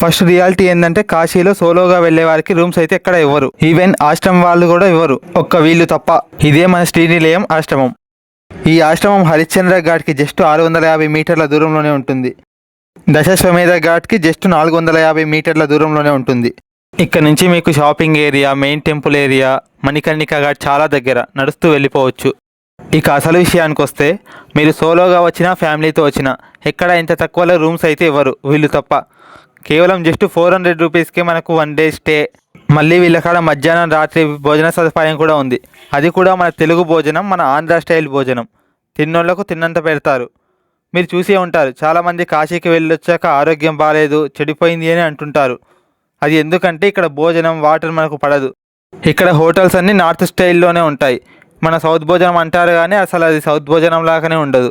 First reality ఏంటంటే కాశీలో సోలోగా వెళ్లే వారికి రూమ్స్ అయితే ఎక్కడ ఇవ్వరు. ఈవెన్ ఆశ్రమం వాళ్ళు కూడా ఇవ్వరు, ఒక్క వీళ్ళు తప్ప. ఇదే మన శ్రీనిలయం ఆశ్రమం. ఈ ఆశ్రమం హరిశ్చంద్ర ఘాట్కి జస్ట్ 650 మీటర్ల దూరంలోనే ఉంటుంది. దశాశ్వమేధ ఘాట్కి జస్ట్ 450 మీటర్ల దూరంలోనే ఉంటుంది. ఇక్కడ నుంచి మీకు shopping area, main temple area, Manikarnika ghat చాలా దగ్గర, నడుస్తూ వెళ్ళిపోవచ్చు. ఇక అసలు విషయానికి వస్తే మీరు సోలోగా వచ్చినా ఫ్యామిలీతో వచ్చినా ఎక్కడ ఇంత తక్కువలో రూమ్స్ అయితే ఇవ్వరు, వీళ్ళు తప్ప. కేవలం జస్ట్ 400 రూపీస్కే మనకు 1 డే స్టే. మళ్ళీ వీళ్ళ కాడ మధ్యాహ్నం రాత్రి భోజన సదుపాయం కూడా ఉంది. అది కూడా మన తెలుగు భోజనం, మన ఆంధ్ర స్టైల్ భోజనం. తిన్నోళ్లకు తిన్నంత పెడతారు. మీరు చూసే ఉంటారు, చాలామంది కాశీకి వెళ్ళొచ్చాక ఆరోగ్యం బాగాలేదు, చెడిపోయింది అని అంటుంటారు. అది ఎందుకంటే ఇక్కడ భోజనం, వాటర్ మనకు పడదు. ఇక్కడ హోటల్స్ అన్నీ నార్త్ స్టైల్లోనే ఉంటాయి. మన సౌత్ భోజనం అంటారు కానీ అసలు అది సౌత్ భోజనం లాగానే ఉండదు.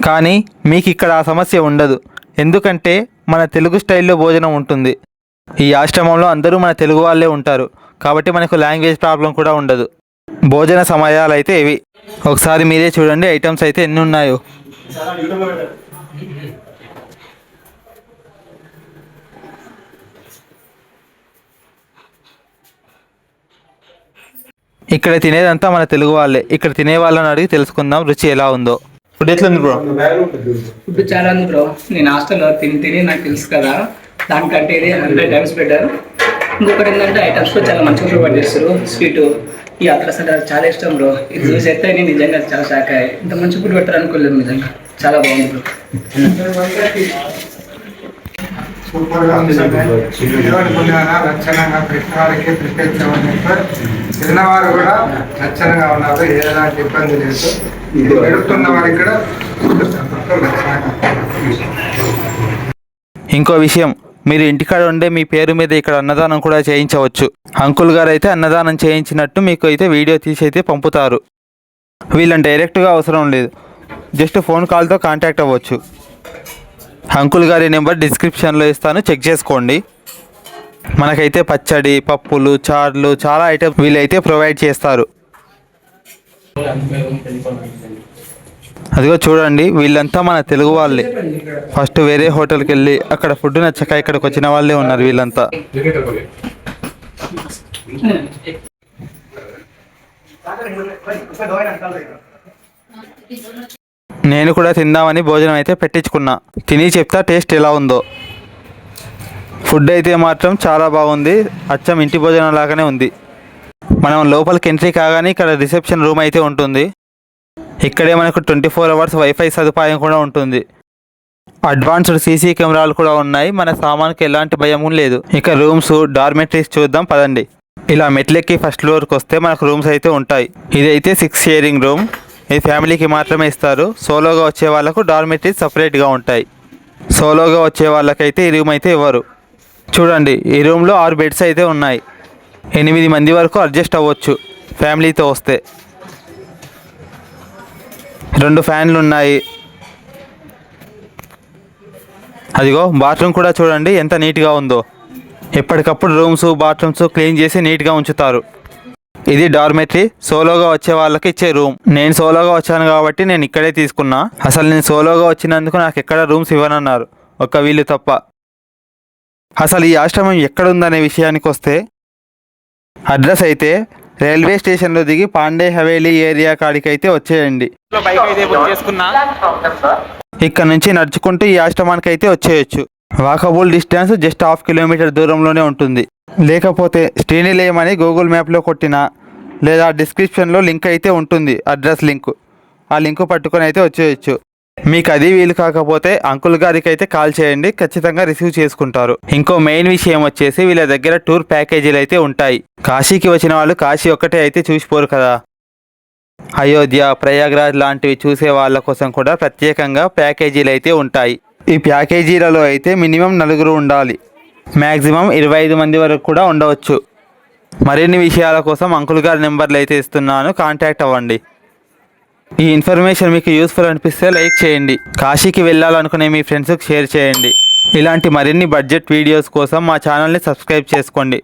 కానీ మీకు ఇక్కడ ఆ సమస్య ఉండదు, ఎందుకంటే మన తెలుగు స్టైల్లో భోజనం ఉంటుంది. ఈ ఆశ్రమంలో అందరూ మన తెలుగు వాళ్ళే ఉంటారు కాబట్టి మనకు లాంగ్వేజ్ ప్రాబ్లం కూడా ఉండదు. భోజన సమయాలు అయితే ఇవి. ఒకసారి మీరే చూడండి ఐటమ్స్ అయితే ఎన్ని ఉన్నాయో. ఇక్కడ తినేదంతా మన తెలుగు వాళ్ళే. ఇక్కడ తినే వాళ్ళని అడిగి తెలుసుకుందాం రుచి ఎలా ఉందో. ఫుడ్ ఎట్లుంది బ్రో? ఫుడ్ చాలా ఉంది బ్రో. నేను హాస్టల్లో తిని నాకు తెలుసు కదా, దానికంటే ఇది 100 టైమ్స్ బెటర్. ఇంకొకటి ఏంటంటే ఐటమ్స్ కూడా చాలా మంచిగా ప్రొవైడ్ చేస్తారు. స్వీటు, ఈ అత్రస్ అంటే చాలా ఇష్టం బ్రో. ఇది చూసి అయితే నేను నిజంగా చాలా షాక్ అయ్యాయి. ఇంత మంచి ఫుడ్ పెట్టారు అనుకోలేదు, నిజంగా చాలా బాగుంది బ్రో. సూపర్గా ఉంది. లక్షణంగా పెట్టడానికి తిన్నవారు కూడా లక్షణంగా ఉన్నారు, ఎలాంటి ఇబ్బంది లేదు. పెడుతున్న వారికి కూడా ఇంకో విషయం, మీరు ఇంటికాడ ఉండే మీ పేరు మీద ఇక్కడ అన్నదానం కూడా చేయించవచ్చు. అంకుల్ గారు అయితే అన్నదానం చేయించినట్టు మీకు అయితే వీడియో తీసి అయితే పంపుతారు. వీళ్ళని డైరెక్ట్గా అవసరం లేదు, జస్ట్ ఫోన్ కాల్తో కాంటాక్ట్ అవ్వచ్చు. అంకుల్ గారి నెంబర్ డిస్క్రిప్షన్లో ఇస్తాను, చెక్ చేసుకోండి. మనకైతే పచ్చడి, పప్పులు, చార్లు చాలా ఐటమ్స్ వీళ్ళైతే ప్రొవైడ్ చేస్తారు. అదిగో చూడండి, వీళ్ళంతా మన తెలుగు వాళ్ళే. ఫస్ట్ వేరే హోటల్కి వెళ్ళి అక్కడ ఫుడ్ నచ్చక ఇక్కడికి వచ్చిన వాళ్ళే ఉన్నారు వీళ్ళంతా. నేను కూడా తిందామని భోజనం అయితే పెట్టించుకున్నా. తిని చెప్తా టేస్ట్ ఎలా ఉందో. ఫుడ్ అయితే మాత్రం చాలా బాగుంది, అచ్చం ఇంటి భోజనం లాగానే ఉంది. మనం లోపలికి ఎంట్రీ కాగానే ఇక్కడ రిసెప్షన్ రూమ్ అయితే ఉంటుంది. ఇక్కడే మనకు 24 అవర్స్ వైఫై సదుపాయం కూడా ఉంటుంది. అడ్వాన్స్డ్ సీసీ కెమెరాలు కూడా ఉన్నాయి. మన సామాన్కి ఎలాంటి భయం లేదు. ఇక రూమ్స్, డార్మెటరీస్ చూద్దాం పదండి. ఇలా మెట్లెక్కి ఫస్ట్ ఫ్లోర్కి వస్తే మనకు రూమ్స్ అయితే ఉంటాయి. ఇదైతే 6 షేరింగ్ రూమ్. ఇది ఫ్యామిలీకి మాత్రమే ఇస్తారు. సోలోగా వచ్చే వాళ్ళకు డార్మెటరీస్ సపరేట్గా ఉంటాయి. సోలోగా వచ్చే వాళ్ళకైతే ఈ రూమ్ అయితే ఇవ్వరు. చూడండి, ఈ రూమ్లో 6 బెడ్స్ అయితే ఉన్నాయి. 8 మంది వరకు అడ్జస్ట్ అవ్వచ్చు ఫ్యామిలీతో వస్తే. 2 ఫ్యాన్లు ఉన్నాయి. అదిగో బాత్రూమ్ కూడా చూడండి ఎంత నీట్గా ఉందో. ఎప్పటికప్పుడు రూమ్స్, బాత్రూమ్స్ క్లీన్ చేసి నీట్గా ఉంచుతారు. ఇది డార్మెటరీ, సోలోగా వచ్చే వాళ్ళకి ఇచ్చే రూమ్. నేను సోలోగా వచ్చాను కాబట్టి నేను ఇక్కడే తీసుకున్నా. అసలు నేను సోలోగా వచ్చినందుకు నాకు ఎక్కడ రూమ్స్ ఇవ్వనన్నారు, ఒక్క వీళ్ళు తప్ప. అసలు ఈ ఆశ్రమం ఎక్కడుందనే విషయానికి వస్తే, అడ్రస్ అయితే రైల్వే స్టేషన్లో దిగి పాండే హవేలీ ఏరియా కాడికి అయితే వచ్చేయండి. ఇక్కడ నుంచి నడుచుకుంటూ ఈ ఆశ్రమానికి అయితే వచ్చేయచ్చు. వాకబుల్ డిస్టెన్స్ జస్ట్ 1/2 కిలోమీటర్ దూరంలోనే ఉంటుంది. లేకపోతే శ్రీనిలయం అని గూగుల్ మ్యాప్లో కొట్టినా లేదా డిస్క్రిప్షన్లో లింక్ అయితే ఉంటుంది, అడ్రస్ లింక్. ఆ లింక్ పట్టుకొని అయితే వచ్చేయచ్చు. మీకు అది వీలు కాకపోతే అంకుల్ గారికి అయితే కాల్ చేయండి, ఖచ్చితంగా రిసీవ్ చేసుకుంటారు. ఇంకో మెయిన్ విషయం వచ్చేసి వీళ్ళ దగ్గర టూర్ ప్యాకేజీలు అయితే ఉంటాయి. కాశీకి వచ్చిన వాళ్ళు కాశీ ఒక్కటే అయితే చూసిపోరు కదా, అయోధ్య, ప్రయాగ్రాజ్ లాంటివి చూసే వాళ్ళ కోసం కూడా ప్రత్యేకంగా ప్యాకేజీలు అయితే ఉంటాయి. ఈ ప్యాకేజీలలో అయితే మినిమం 4 ఉండాలి, మ్యాక్సిమం 25 మంది వరకు కూడా ఉండవచ్చు. మరిన్ని విషయాల కోసం అంకుల్ గారి నెంబర్లు అయితే ఇస్తున్నాను, కాంటాక్ట్ అవ్వండి. ఈ ఇన్ఫర్మేషన్ మీకు యూస్ఫుల్ అనిపిస్తే లైక్ చేయండి. కాశీకి వెళ్ళాలనుకునే మీ ఫ్రెండ్స్కి షేర్ చేయండి. ఇలాంటి మరిన్ని బడ్జెట్ వీడియోస్ కోసం మా ఛానల్ని సబ్స్క్రైబ్ చేసుకోండి.